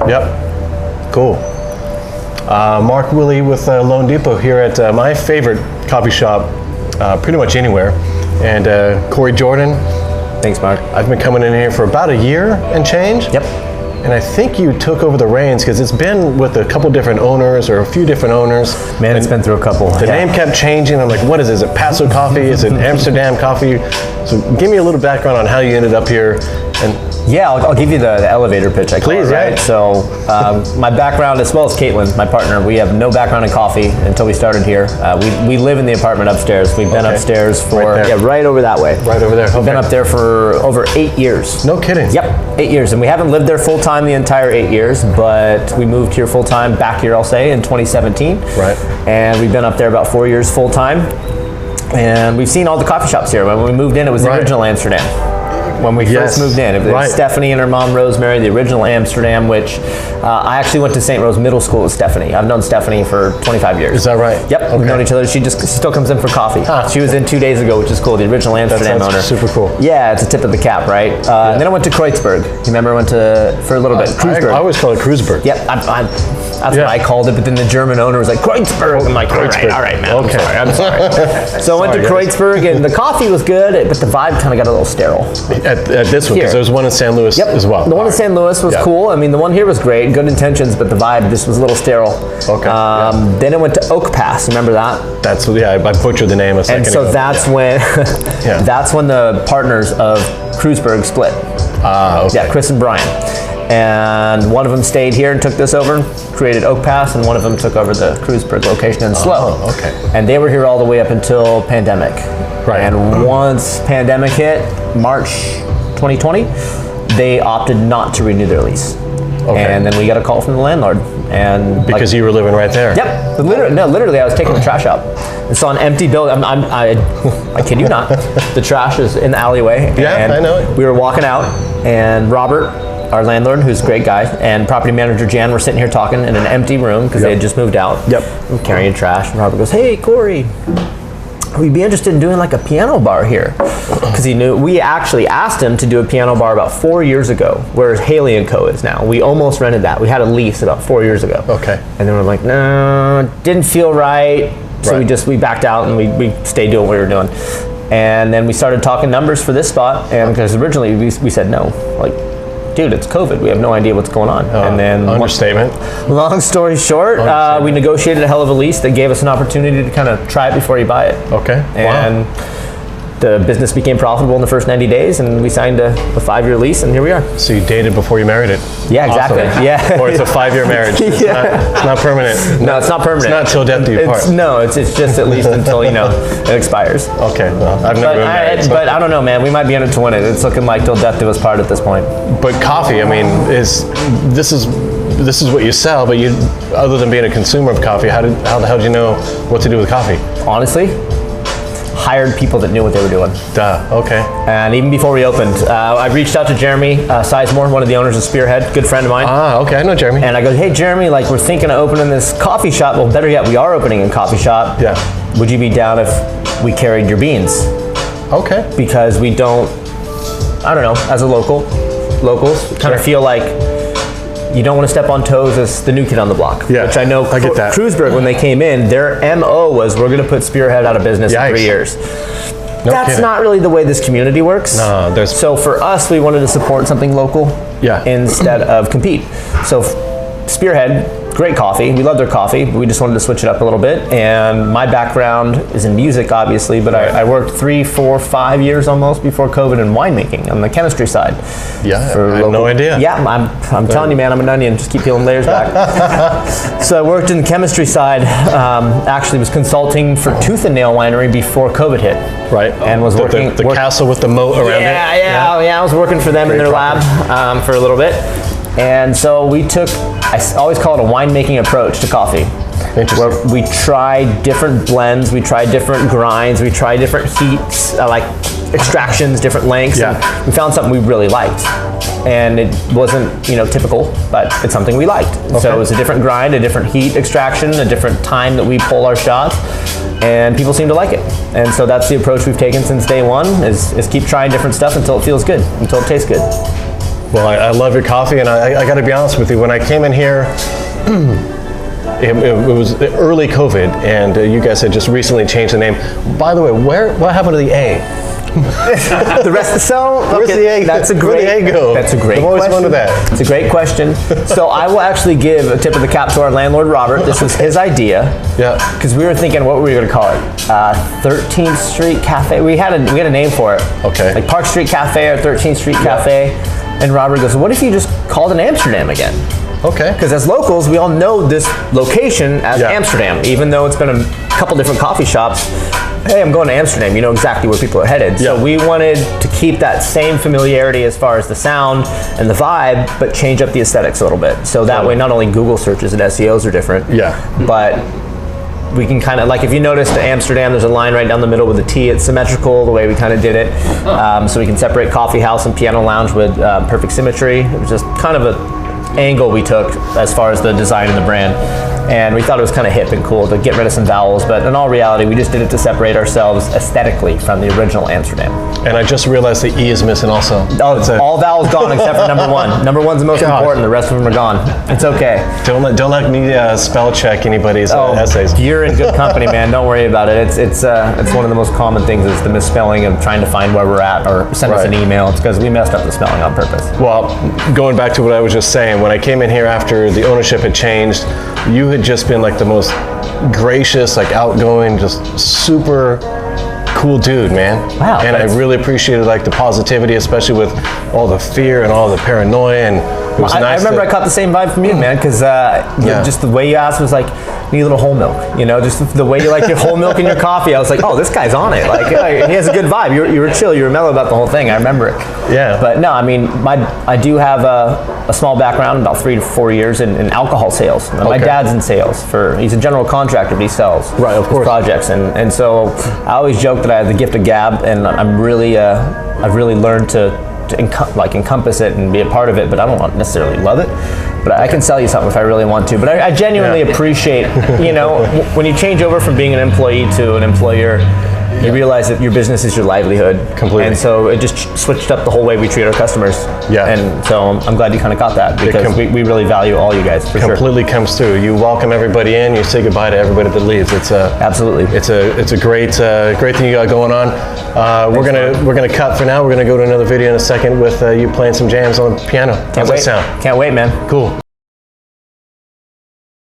Yep. Cool. Mark Willie with Lone Depot here at my favorite coffee shop, pretty much anywhere. And Corey Jordan. Thanks, Mark. I've been coming in here for about a year and change. Yep. And I think you took over the reins because it's been with a couple different owners or a few different owners. Man, it's been through a couple. The name kept changing. I'm like, what is it? Is it Paso Coffee? Is it Amsterdam Coffee? So give me a little background on how you ended up here. And yeah, I'll give you the elevator pitch, I call it, right? Yeah. So my background, as well as Caitlin, my partner, we have no background in coffee until we started here. We live in the apartment upstairs. We've been upstairs for, right over that way. Right over there. We've been up there for over 8 years. No kidding. Yep, 8 years. And we haven't lived there full time the entire 8 years, but we moved here full time back here, I'll say, in 2017. Right. And we've been up there about 4 years full time. And we've seen all the coffee shops here. When we moved in, it was the original Amsterdam. When we first moved in, it was Stephanie and her mom Rosemary, the original Amsterdam, which I actually went to St. Rose Middle School with Stephanie. I've known Stephanie for 25 years. Is that right? Yep, we've known each other. She still comes in for coffee. She was in 2 days ago, which is cool. The original Amsterdam owner. Super cool. Yeah, it's a tip of the cap, right? And then I went to Kreuzberg. You remember I went to for a little bit. I always call it Kreuzberg. Yep, that's what I called it. But then the German owner was like Kreuzberg. I'm like, all right, man. Okay. I'm sorry. So I went to Kreuzberg, and the coffee was good, but the vibe kind of got a little sterile. At this one, because there was one in San Luis as well. The one in San Luis was cool. I mean, the one here was great, good intentions, but the vibe just was a little sterile. Okay. Then it went to Oak Pass. Remember that? That's I butchered the name a second ago. And so that's when that's when the partners of Kreuzberg split. Okay. Yeah, Chris and Brian. And one of them stayed here and took this over, created Oak Pass, and one of them took over the Kreuzberg location in SLO. Oh, okay. And they were here all the way up until pandemic. Right. And once pandemic hit, March 2020, they opted not to renew their lease. Okay. And then we got a call from the landlord. And because you were living right there. Yep. Literally, I was taking the trash out and saw an empty building. I kid you not. The trash is in the alleyway. Yeah, and I know it. We were walking out, and Robert, our landlord, who's a great guy, and property manager Jan were sitting here talking in an empty room because they had just moved out. Yep. I'm carrying trash, and Robert goes, "Hey, Corey, we'd be interested in doing like a piano bar here," because he knew we actually asked him to do a piano bar about 4 years ago, where Haley & Co. is now. We almost rented that. We had a lease about 4 years ago. Okay. And then we're like, no, didn't feel right. So we backed out and we stayed doing what we were doing. And then we started talking numbers for this spot, and because originally we said no, like, dude, it's COVID. We have no idea what's going on. And then understatement. Long story short, we negotiated a hell of a lease that gave us an opportunity to kind of try it before you buy it. Okay. And the business became profitable in the first 90 days, and we signed a 5-year lease, and here we are. So you dated before you married it? Yeah, exactly. Awesome. Yeah. Or it's a 5-year marriage. It's not permanent. No, it's not permanent. It's not till death do you part. No, it's just at least until it expires. Okay. Well, I've never been married. But I don't know, man. We might be in it to win it. It's looking like till death do us part at this point. But coffee, I mean, this is what you sell, but you, other than being a consumer of coffee, how the hell did you know what to do with coffee? Honestly, hired people that knew what they were doing. Okay. And even before we opened, I reached out to Jeremy Sizemore, one of the owners of Spearhead, good friend of mine. Okay, I know Jeremy. And I go, hey Jeremy, like we're thinking of opening this coffee shop. Well, better yet, we are opening a coffee shop. Yeah. Would you be down if we carried your beans? Okay. Because we don't, I don't know, as a locals kind of feel like you don't want to step on toes as the new kid on the block. Yeah, which I know I get that. Kreuzberg, when they came in, their MO was we're going to put Spearhead out of business in 3 years. That's not really the way this community works. No, so for us, we wanted to support something local instead of compete. So Spearhead, great coffee. We love their coffee, but we just wanted to switch it up a little bit. And my background is in music, obviously, but I worked 3, 4, 5 years almost before COVID in winemaking on the chemistry side. Yeah, I have no idea. Yeah, I'm telling you, man, I'm an onion. Just keep peeling layers back. So I worked in the chemistry side. Actually, was consulting for Tooth and Nail Winery before COVID hit. Right. And was working the castle with the moat around it. Yeah. I was working for them in their lab for a little bit. And so I always call it a winemaking approach to coffee. Where we try different blends, we try different grinds, we try different heats, like extractions, different lengths. Yeah. And we found something we really liked. And it wasn't, typical, but it's something we liked. Okay. So it was a different grind, a different heat extraction, a different time that we pull our shots, and people seem to like it. And so that's the approach we've taken since day one, is keep trying different stuff until it feels good, until it tastes good. Well, I love your coffee, and I got to be honest with you. When I came in here, it was early COVID, and you guys had just recently changed the name. By the way, what happened to the A? The rest of the cell? Where's the A? That's a great. Where'd the A go? That's a great I've always question. wondered that. It's a great question. So I will actually give a tip of the cap to our landlord, Robert. This was his idea. Yeah. Because we were thinking, what were we going to call it? 13th Street Cafe. We had a name for it. Okay. Like Park Street Cafe or 13th Street Cafe. And Robert goes, what if you just called it Amsterdam again? Okay. Because as locals, we all know this location as Amsterdam, even though it's been a couple different coffee shops. Hey, I'm going to Amsterdam. You know exactly where people are headed. So we wanted to keep that same familiarity as far as the sound and the vibe, but change up the aesthetics a little bit. So that way, not only Google searches and SEOs are different, but we can kind of, like if you notice to Amsterdam, there's a line right down the middle with a T. It's symmetrical the way we kind of did it. So we can separate coffee house and piano lounge with perfect symmetry. It was just kind of an angle we took as far as the design and the brand. And we thought it was kind of hip and cool to get rid of some vowels, but in all reality, we just did it to separate ourselves aesthetically from the original Amsterdam. And I just realized the E is missing also. Oh, all vowels gone except for number one. Number one's the most important. The rest of them are gone. It's okay. Don't let me spell check anybody's essays. You're in good company, man. Don't worry about it. It's one of the most common things is the misspelling of trying to find where we're at or send us an email. It's because we messed up the spelling on purpose. Well, going back to what I was just saying, when I came in here after the ownership had changed, you had just been like the most gracious, like outgoing, just super cool dude, man. Wow. And I really appreciated like the positivity, especially with all the fear and all the paranoia, and it was nice. I remember I caught the same vibe from you, man, because just the way you asked was like, need a little whole milk, you know, just the way you like your whole milk in your coffee. I was like, oh, this guy's on it. Like, he has a good vibe. You were chill. You were mellow about the whole thing. I remember it. Yeah. But no, I mean, I do have a small background, about 3 to 4 years in alcohol sales. My dad's in sales. He's a general contractor, but he sells projects. And so I always joke that I have the gift of gab, and I've really learned to encompass it and be a part of it, but I don't necessarily love it. But I can sell you something if I really want to. But I genuinely appreciate, you know, when you change over from being an employee to an employer, you realize that your business is your livelihood. Completely. And so it just switched up the whole way we treat our customers. Yeah. And so I'm glad you kind of got that, because we really value all you guys, for sure. Completely comes through. You welcome everybody in. You say goodbye to everybody that leaves. It's absolutely. It's a great thing you got going on. We're gonna cut for now. We're gonna go to another video in a second with you playing some jams on the piano. How's that sound? Can't wait, man. Cool.